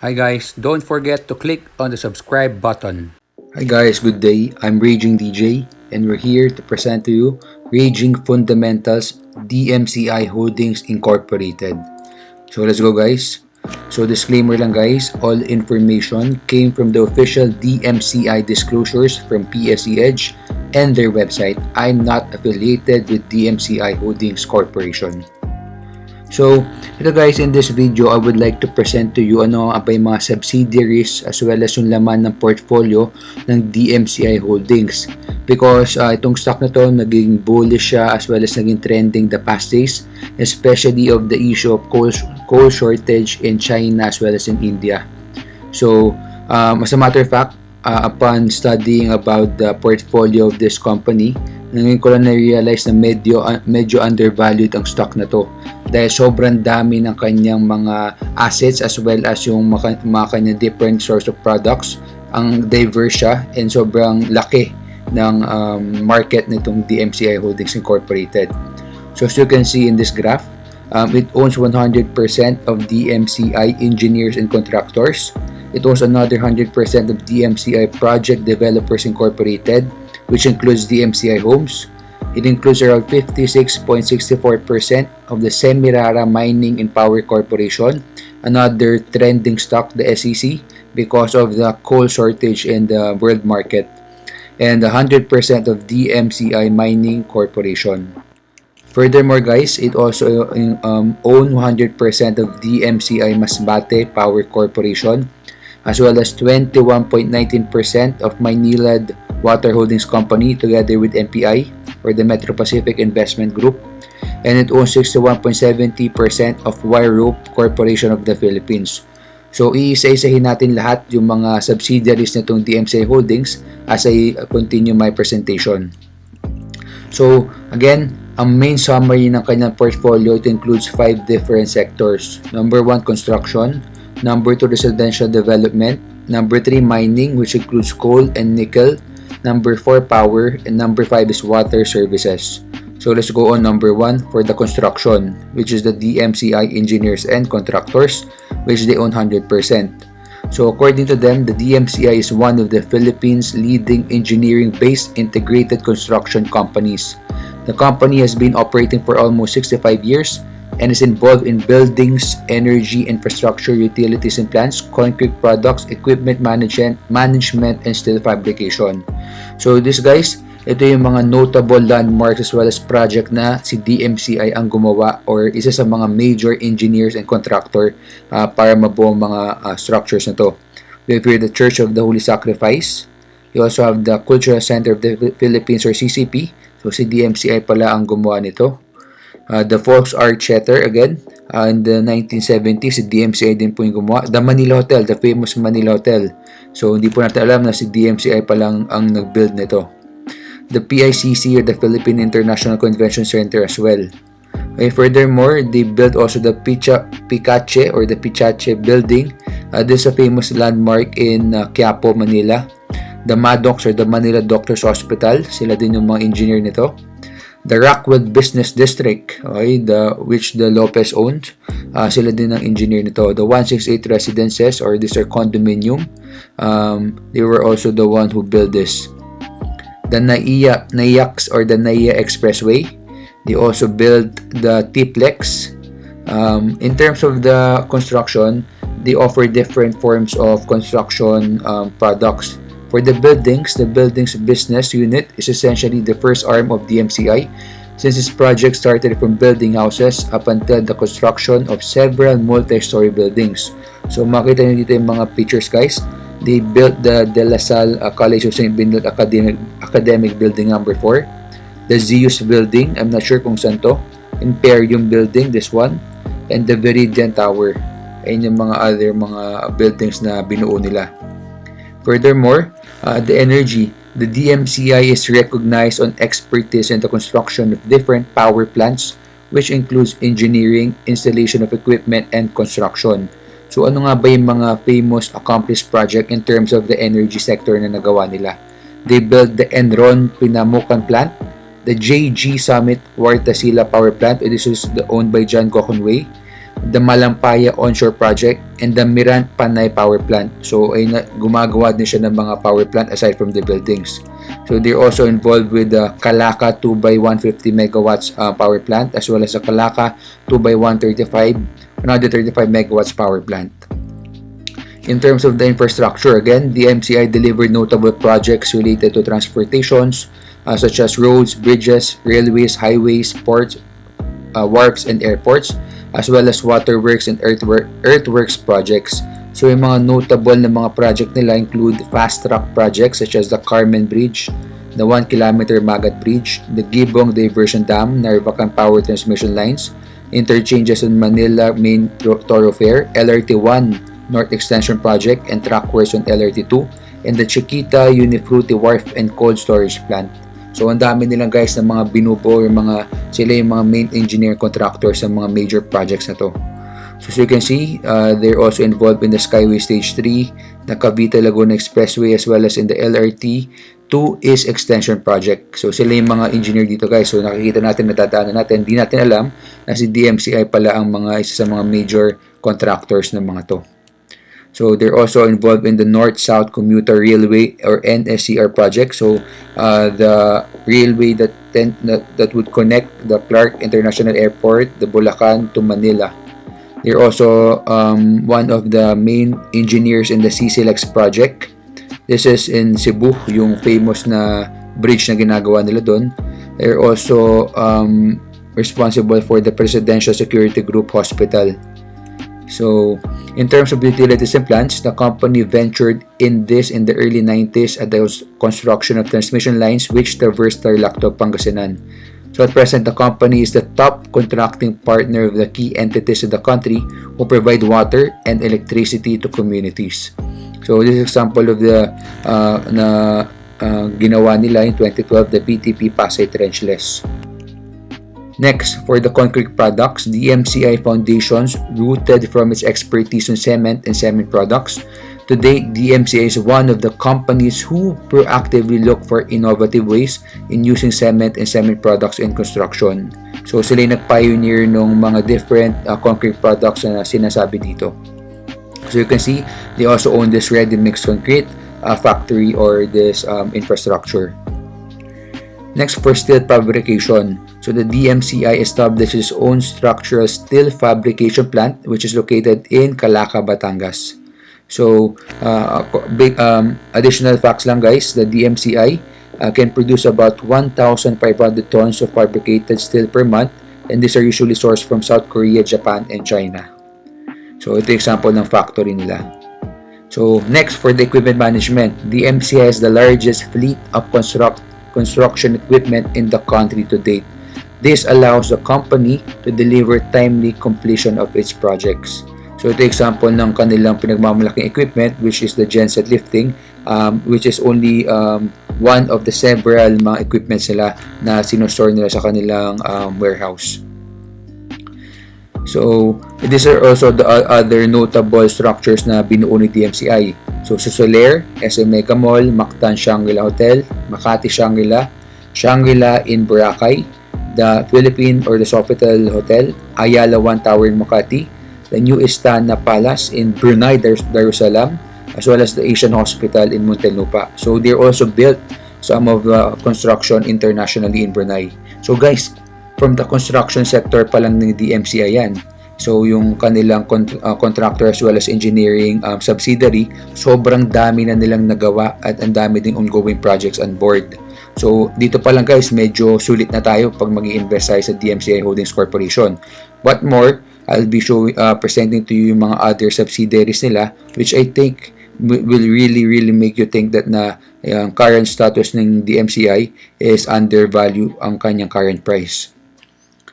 Hi guys, don't forget to click on the subscribe button. Hi guys, good day. I'm Raging DJ and we're here to present to you Raging Fundamentals DMCI Holdings Incorporated. So let's go guys. So disclaimer lang guys, all information came from the official DMCI disclosures from PSE Edge and their website. I'm not affiliated with DMCI Holdings Corporation. So, ito guys, in this video, I would like to present to you ano ang mga subsidiaries as well as yung laman ng portfolio ng DMCI Holdings. Because itong stock na to, naging bullish siya as well as naging trending the past days, especially of the issue of coal shortage in China as well as in India. So, as a matter of fact, upon studying about the portfolio of this company, ngayon ko lang na-realize na medyo undervalued ang stock na to dahil sobrang dami ng kanyang mga assets as well as yung mga kanyang different source of products. Ang diverse siya and sobrang laki ng market nitong DMCI Holdings Incorporated. So as you can see in this graph, it owns 100% of DMCI engineers and contractors. It owns another 100% of DMCI Project Developers Incorporated, which includes DMCI Homes. It includes around 56.64% of the Semirara Mining and Power Corporation, another trending stock, the SEC, because of the coal shortage in the world market, and 100% of DMCI Mining Corporation. Furthermore guys, it also own 100% of DMCI Masbate Power Corporation, as well as 21.19% of Maynilad Water Holdings Company together with MPI or the Metro Pacific Investment Group, and it owns 61.70% of Wire Rope Corporation of the Philippines. So iisa-isahin natin lahat yung mga subsidiaries nitong DMCI Holdings as I continue my presentation. So again, ang main summary ng kanyang portfolio, it includes 5 different sectors. Number 1, construction. Number 2, residential development. Number 3, mining, which includes coal and nickel. Number 4, power. And number 5 is water services. So let's go on number 1 for the construction, which is the DMCI engineers and contractors, which they own 100%. So according to them, the DMCI is one of the Philippines' leading engineering-based integrated construction companies. The company has been operating for almost 65 years and is involved in buildings, energy, infrastructure, utilities and plants, concrete products, equipment management, and steel fabrication. So this guys, ito yung mga notable landmarks as well as project na si DMCI ang gumawa or isa sa mga major engineers and contractor para mabuo ang mga structures na to. We have here the Church of the Holy Sacrifice. You also have the Cultural Center of the Philippines or CCP. So si DMCI pala ang gumawa nito. The Volks Art Theater again, in the 1970s, si DMCI din po yung gumawa. The Manila Hotel, the famous Manila Hotel. So hindi po natin alam na si DMCI pa lang ang nag-build nito. The PICC or the Philippine International Convention Center as well. Okay, furthermore, they built also the Picache or the Picache building. This is a famous landmark in Quiapo, Manila. The Maddox or the Manila Doctors Hospital, sila din yung mga engineer nito. The Rockwood Business District, okay, which the Lopez owned, sila din ang engineer nito. The 168 residences or these are condominium, they were also the one who built this. The NAIAX or the NAIA Expressway, they also built the T-Plex. In terms of the construction, they offer different forms of construction products. For the buildings business unit is essentially the first arm of DMCI since this project started from building houses up until the construction of several multi-story buildings. So makita niyo dito yung mga pictures guys. They built the De La Salle College of St. Benilde Academic Building number 4. The Zeus Building, I'm not sure kung saan to. Imperium Building, this one. And the Viridian Tower. Ayun yung mga other mga buildings na binuo nila. Furthermore, the energy, the DMCI is recognized on expertise in the construction of different power plants, which includes engineering, installation of equipment, and construction. So ano nga ba yung mga famous accomplished project in terms of the energy sector na nagawa nila? They built the Enron Pinamukan plant, the JG Summit Wartasila Power Plant, this is owned by John Coconway, the Malampaya Onshore Project, and the Mirant Panay Power Plant. So ay gumagawa din siya ng mga power plant aside from the buildings. So they're also involved with the Calaka 2x150 megawatts power plant, as well as the Calaka 2x135 megawatts power plant. In terms of the infrastructure, again, DMCI delivered notable projects related to transportations, such as roads, bridges, railways, highways, ports, wharfs, and airports, as well as waterworks and earthworks projects. So yung mga notable na mga project nila include fast-track projects such as the Carmen Bridge, the 1-kilometer Magat Bridge, the Gibong Diversion Dam, Narvacan Power Transmission Lines, interchanges in Manila Main Thoroughfare, LRT-1 North Extension Project, and trackways on LRT-2, and the Chiquita Unifruti Wharf and Cold Storage Plant. So ang dami nilang guys ng mga binubuo, sila yung mga main engineer contractors sa mga major projects na to. So as you can see, they're also involved in the Skyway Stage 3, the Cavite Laguna Expressway, as well as in the LRT-2 East Extension Project. So sila yung mga engineer dito guys. So nakikita natin, natataanan natin, hindi natin alam na si DMCI pala ang isa sa mga major contractors ng mga to. So they're also involved in the North-South Commuter Railway or NSCR project. So the railway that would connect the Clark International Airport, the Bulacan to Manila. They're also one of the main engineers in the CCLX project. This is in Cebu, yung famous na bridge na ginagawa nila doon. They're also responsible for the Presidential Security Group Hospital. So, in terms of utilities and plants, the company ventured in this in the early 90s at the construction of transmission lines which traversed Tarlac to Pangasinan. So, at present, the company is the top contracting partner of the key entities in the country who provide water and electricity to communities. So, this is example of the ginawa nila in 2012, the PTP Pasay Trenchless. Next, for the concrete products, DMCI Foundations, rooted from its expertise in cement and cement products. To date, DMCI is one of the companies who proactively look for innovative ways in using cement and cement products in construction. So sila yung nag-pioneer ng mga different concrete products na sinasabi dito. So you can see, they also own this ready-mix concrete factory or this infrastructure. Next, for steel fabrication. So the DMCI established its own structural steel fabrication plant which is located in Calaka, Batangas. So big additional facts lang guys, the DMCI can produce about 1,500 tons of fabricated steel per month, and these are usually sourced from South Korea, Japan, and China. So ito example ng factory nila. So next, for the equipment management, DMCI has the largest fleet of construction equipment in the country to date. This allows the company to deliver timely completion of its projects. So ito example ng kanilang pinagmamalaking equipment, which is the genset lifting, which is only one of the several mga equipments nila na sinostore nila sa kanilang warehouse. So these are also the other notable structures na binuo ni DMCI. So Soler, SM Mega Mall, Mactan Shangri-La Hotel, Makati Shangri-La, Shangri-La in Boracay, the Philippine or the Sofitel Hotel, Ayala One Tower in Makati, the New Istana Palace in Brunei, Darussalam, as well as the Asian Hospital in Muntinlupa. So they also built some of the construction internationally in Brunei. So guys, from the construction sector pa lang ng DMCI yan. So yung kanilang contractor as well as engineering subsidiary, sobrang dami na nilang nagawa at ang dami ding ongoing projects on board. So dito pa lang guys, medyo sulit na tayo pag mag-i-invest tayo sa DMCI Holdings Corporation. What more, I'll be presenting to you yung mga other subsidiaries nila, which I think will really make you think that na yung current status ng DMCI is undervalue ang kanyang current price.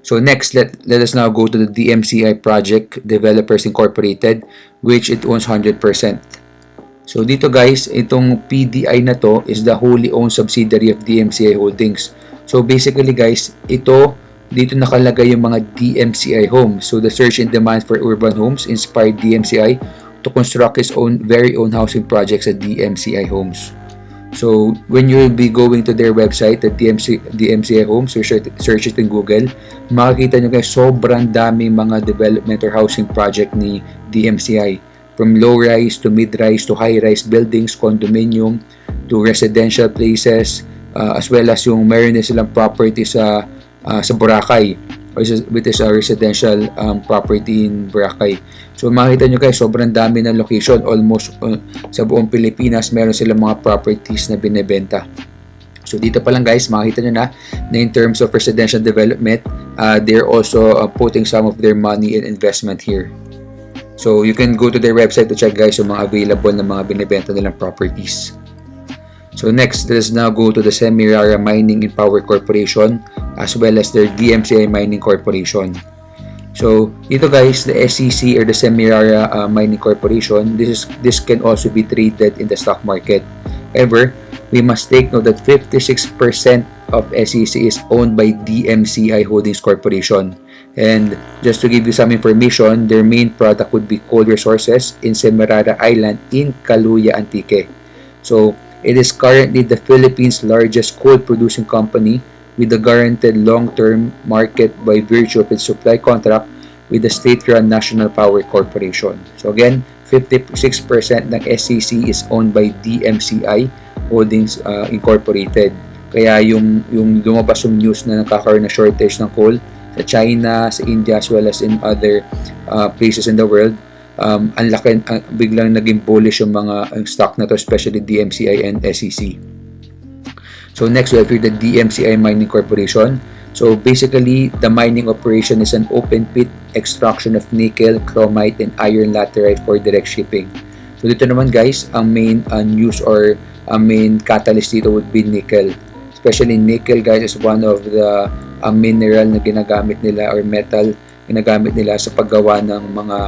So next, let us now go to the DMCI Project Developers Incorporated, which it owns 100%. So dito guys, itong PDI na to is the wholly owned subsidiary of DMCI Holdings. So basically guys, dito nakalagay yung mga DMCI homes. So the surge in demand for urban homes inspired DMCI to construct its very own housing projects at DMCI homes. So when you will be going to their website, the DMCI Homes, search it in Google, makikita nyo guys, sobrang daming mga development or housing project ni DMCI. From low-rise to mid-rise to high-rise buildings, condominium, to residential places, as well as yung meron din silang property sa Boracay, which is a residential property in Boracay. So makita nyo guys, sobrang dami ng location, almost sa buong Pilipinas meron silang mga properties na binebenta. So dito pa lang guys, makita nyo na in terms of residential development, they're also putting some of their money and investment here. So you can go to their website to check guys yung mga available na mga binebenta nilang properties. So next, let's now go to the Semirara Mining and Power Corporation as well as their DMCI Mining Corporation. So ito guys, the SEC or the Semirara Mining Corporation, this can also be traded in the stock market. However, we must take note that 56% of SEC is owned by Dmci Holdings Corporation. And just to give you some information, their main product would be coal resources in Semirara Island in Caluya, Antique. So it is currently the Philippines' largest coal producing company with a guaranteed long-term market by virtue of its supply contract with the state-run National Power Corporation. So again, 56% ng SEC is owned by Dmci Holdings Incorporated. Kaya yung lumabas yung news na nagkakaroon na shortage ng coal sa China, sa India, as well as in other places in the world, ang laki, biglang naging bullish yung mga stock na to, especially DMCI and SEC. So next, we have here the DMCI Mining Corporation. So basically, the mining operation is an open pit extraction of nickel, chromite, and iron laterite for direct shipping. So dito naman guys, ang main news or ang main catalyst dito would be nickel. Especially nickel guys is one of the mineral na ginagamit nila or metal ginagamit nila sa paggawa ng mga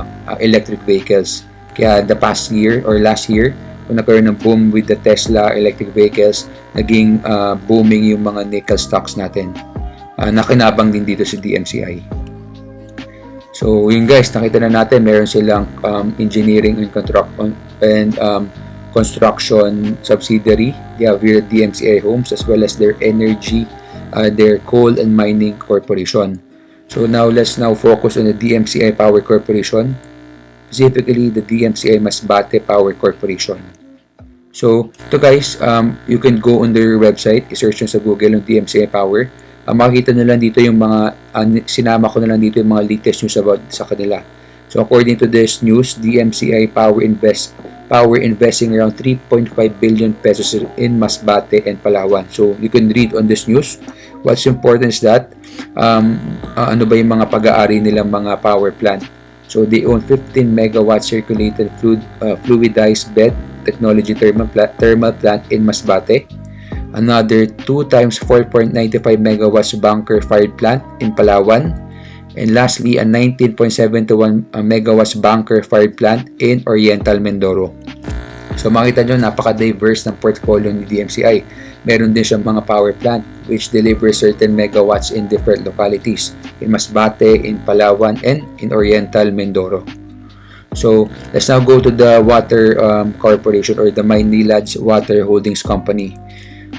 electric vehicles. Kaya the past year or last year, kung nagkaroon ng boom with the Tesla electric vehicles, naging booming yung mga nickel stocks natin. Nakinabang din dito si DMCI. So yun guys, nakita na natin meron silang engineering and construction subsidiary. They have here DMCI Homes as well as their energy, their coal and mining corporation. So now let's focus on the DMCI Power Corporation, specifically the DMCI Masbate Power Corporation. So ito guys, you can go on their website, i-search nyo sa Google yung DMCI Power. Makikita nyo lang dito yung mga sinama ko na lang dito yung mga latest news about sa kanila. So according to this news, DMCI Power investing around 3.5 billion pesos in Masbate and Palawan. So you can read on this news. What's important is that ano ba yung mga pag-aari nilang mga power plant. So they own 15 megawatt circulated fluidized bed technology thermal plant in Masbate, another 2 times 4.95 megawatts bunker fired plant in Palawan, and lastly a 19.71 megawatts bunker fired plant in Oriental Mindoro. So makita nyo, napaka-diverse ng portfolio ni DMCI. Meron din siyang mga power plant which delivers certain megawatts in different localities in Masbate, in Palawan, and in Oriental Mindoro. So let's now go to the water corporation or the Maynilad Water Holdings Company.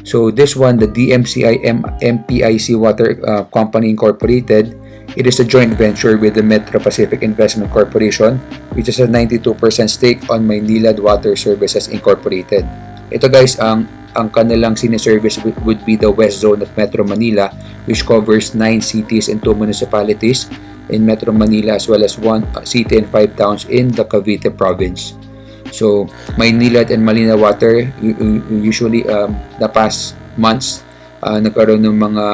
So this one, the DMCI MPIC Water Company Incorporated, it is a joint venture with the Metro Pacific Investment Corporation, which is a 92% stake on Maynilad Water Services Incorporated. Ito guys, ang kanilang siniservice would be the west zone of Metro Manila, which covers 9 cities and 2 municipalities in Metro Manila, as well as 1 city and 5 towns in the Cavite province. So Maynilad and Malina Water, usually the past months, nagkaroon ng mga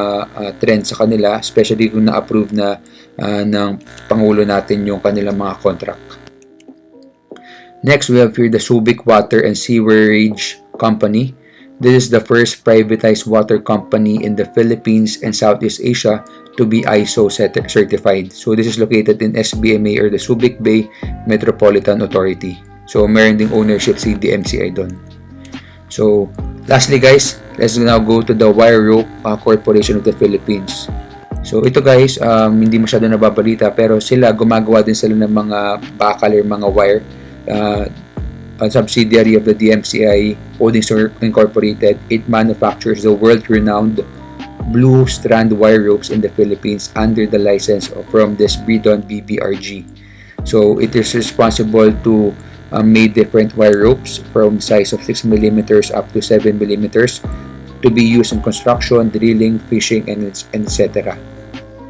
trends sa kanila, especially kung na-approve na ng Pangulo natin yung kanilang mga contract. Next, we have here the Subic Water and Sewerage Company. This is the first privatized water company in the Philippines and Southeast Asia to be ISO certified. So this is located in SBMA or the Subic Bay Metropolitan Authority. So meron ding ownership si DMCI doon. So lastly guys, let's now go to the Wire Rope Corporation of the Philippines. So ito guys, hindi masyado nababalita pero sila gumagawa din sila ng mga bakal or mga wire a subsidiary of the DMCI Holdings Incorporated. It manufactures the world-renowned blue strand wire ropes in the Philippines under the license from this Bridon BBRG. So it is responsible to make different wire ropes from size of 6 millimeters up to 7 millimeters to be used in construction, drilling, fishing, and etc.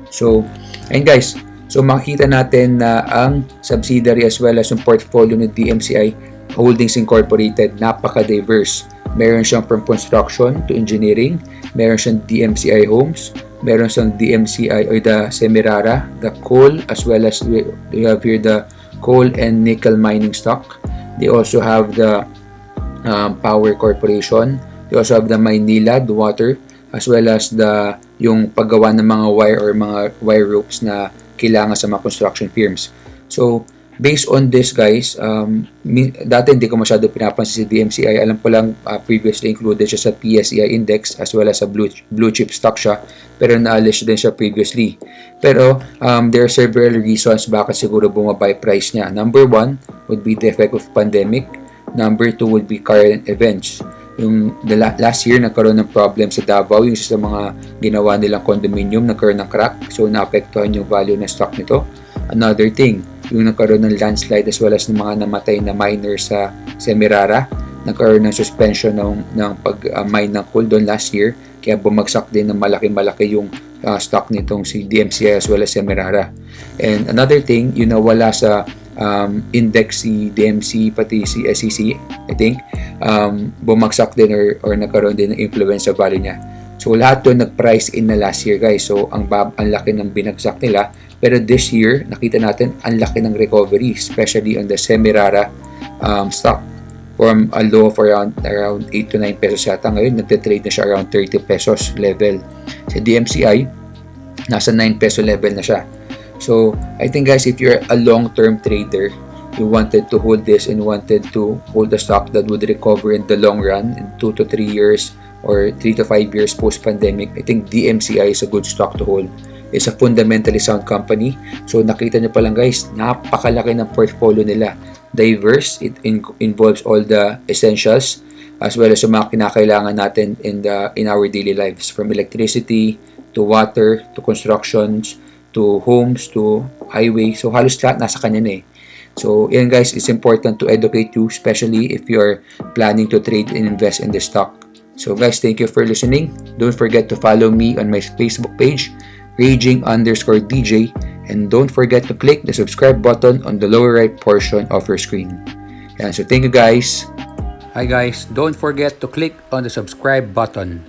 So, and guys, so makikita natin na ang subsidiary as well as yung portfolio ng DMCI Holdings Incorporated, napaka-diverse. Meron siyang from construction to engineering, meron siyang DMCI Homes, meron siyang DMCI or the Semirara, the coal, as well as we have here the coal and nickel mining stock. They also have the Power Corporation. They also have the Maynila, the water, as well as yung paggawa ng mga wire or mga wire ropes na kailangan sa mga construction firms. So, based on this guys, dati hindi ko masyado pinapansin si DMCI. Alam ko lang previously included siya sa PSEI index as well as sa blue chip stock siya. Pero naalis din siya previously. Pero there are several reasons bakit siguro bumaba yung price niya. Number 1 would be the effect of pandemic. Number 2 would be current events. Yung last year nagkaroon ng problem sa Davao, yung sa mga ginawa nilang condominium nagkaroon ng crack, so naapektuhan yung value ng stock nito. Another thing, yung nagkaroon ng landslide as well as ng mga namatay na miners sa Semirara, nagkaroon ng suspension ng pag-mine ng coal doon last year, kaya bumagsak din ng malaki-malaki yung stock nitong si DMCI as well as Semirara. And another thing, yung nawala sa index si DMC pati si SEC, I think bumagsak din or nagkaroon din ng influence sa value niya. So lahat doon nag-price in na last year guys. So ang laki ng binagsak nila, pero this year nakita natin ang laki ng recovery, especially on the Semirara stock from a low of around 8 to 9 pesos yata. Ngayon nagte-trade na siya around 30 pesos level. Sa DMCI nasa 9 peso level na siya. So, I think guys, if you're a long-term trader, you wanted to hold this and wanted to hold a stock that would recover in the long run, in 2 to 3 years or 3 to 5 years post-pandemic, I think DMCI is a good stock to hold. It's a fundamentally sound company. So, nakita nyo pa lang guys, napakalaki ng portfolio nila. Diverse, it involves all the essentials as well as yung mga kinakailangan natin in our daily lives, from electricity to water to constructions to homes, to highway. So, halos lahat nasa kanya na eh. So, yan guys, it's important to educate you, especially if you're planning to trade and invest in the stock. So, guys, thank you for listening. Don't forget to follow me on my Facebook page, Raging_DJ, and don't forget to click the subscribe button on the lower right portion of your screen. Yan, so thank you guys. Hi guys, don't forget to click on the subscribe button.